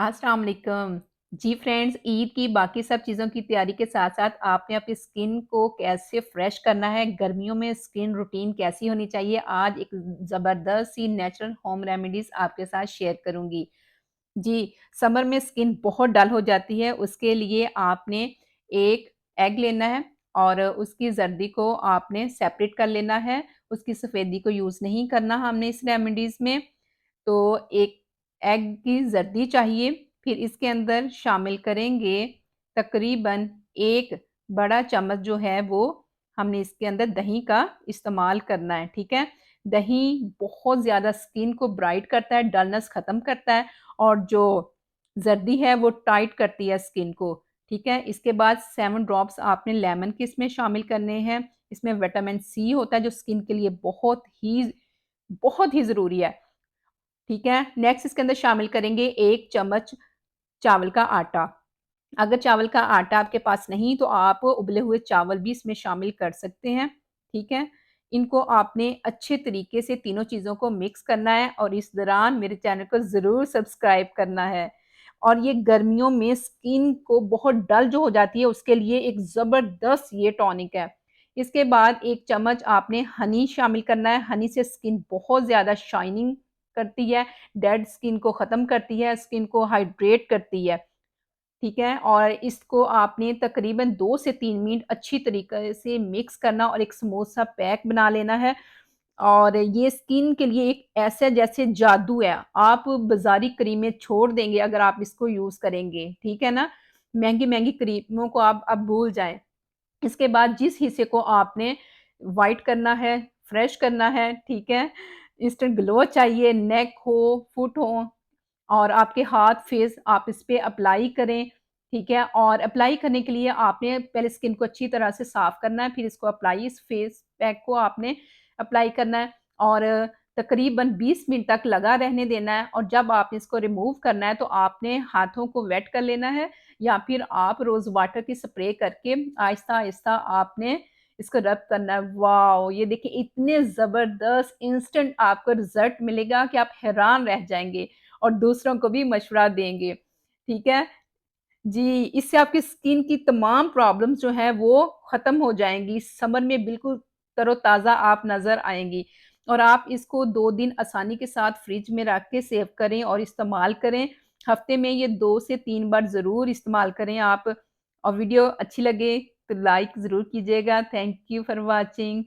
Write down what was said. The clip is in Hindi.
अस्सलाम वालेकुम। जी फ्रेंड्स, ईद की बाकी सब चीज़ों की तैयारी के साथ-साथ आपने अपनी स्किन को कैसे फ्रेश करना है, गर्मियों में स्किन रूटीन कैसी होनी चाहिए, आज एक ज़बरदस्त सी नेचुरल होम रेमेडीज़ आपके साथ शेयर करूँगी। जी, समर में स्किन बहुत डल हो जाती है, उसके लिए आपने एक एग लेना है और उसकी ज़र्दी को आपने सेपरेट कर लेना है, उसकी सफ़ेदी को यूज़ नहीं करना हमने इस रेमेडीज़ में। तो एक एग की ज़र्दी चाहिए, फिर इसके अंदर शामिल करेंगे तकरीबन 1 बड़ा चम्मच जो है वो हमने इसके अंदर दही का इस्तेमाल करना है, ठीक है? दही बहुत ज़्यादा स्किन को ब्राइट करता है, डलनेस ख़त्म करता है और जो ज़र्दी है वो टाइट करती है स्किन को, ठीक है? इसके बाद 7 ड्रॉप्स आपने लेमन के इसमें शामिल करने हैं, इसमें विटामिन सी होता है जो स्किन के लिए बहुत ही ज़रूरी है। ठीक है? नेक्स्ट इसके अंदर शामिल करेंगे 1 चम्मच चावल का आटा। अगर चावल का आटा आपके पास नहीं तो आप उबले हुए चावल भी इसमें शामिल कर सकते हैं, ठीक है? इनको आपने अच्छे तरीके से तीनों चीज़ों को मिक्स करना है और इस दौरान मेरे चैनल को ज़रूर सब्सक्राइब करना है। और ये गर्मियों में स्किन को बहुत डल जो हो जाती है उसके लिए एक ज़बरदस्त ये टॉनिक है। इसके बाद 1 चम्मच आपने हनी शामिल करना है, हनी से स्किन बहुत ज़्यादा शाइनिंग करती है, डेड स्किन को ख़त्म करती है, स्किन को हाइड्रेट करती है। ठीक है? और इसको आपने तकरीबन 2 से 3 मिनट अच्छी तरीके से मिक्स करना और एक स्मूथ सा पैक बना लेना है और ये स्किन के लिए एक ऐसा जैसे जादू है। आप बाज़ारी क्रीमें छोड़ देंगे अगर आप इसको यूज़ करेंगे, ठीक है ना? महँगी-महँगी क्रीमों को आप अब भूल जाएँ। इसके बाद जिस हिस्से को आपने व्हाइट करना है, फ्रेश करना है, ठीक है? इंस्टेंट ग्लो चाहिए, नेक हो, फुट हो और आपके हाथ, फेस आप इस पे अप्लाई करें, ठीक है? और अप्लाई करने के लिए आपने पहले स्किन को अच्छी तरह से साफ करना है, फिर इसको अप्लाई इस फेस पैक को आपने अप्लाई करना है और तकरीबन 20 मिनट तक लगा रहने देना है और जब आपने इसको रिमूव करना है, तो आपने हाथों को वेट कर लेना है या फिर आप रोज़ वाटर की स्प्रे करके आहिस्ता-आहिस्ता आपने इसको रब करना है। वॉव! ये देखिए इतने ज़बरदस्त इंस्टेंट आपको रिज़ल्ट मिलेगा कि आप हैरान रह जाएँगे। और दूसरों को भी मशवरा देंगे, ठीक है? जी, इससे आपकी स्किन की तमाम प्रॉब्लम्स जो हैं वो ख़त्म हो जाएँगी, समर में बिल्कुल तरोताज़ा आप नज़र आएँगी और आप इसको 2 दिन आसानी के साथ फ्रिज में रख के सेव करें और इस्तेमाल करें। हफ़्ते में ये 2 से 3 बार ज़रूर इस्तेमाल करें आप और वीडियो अच्छी लगे तो लाइक ज़रूर कीजिएगा। Thank you for watching.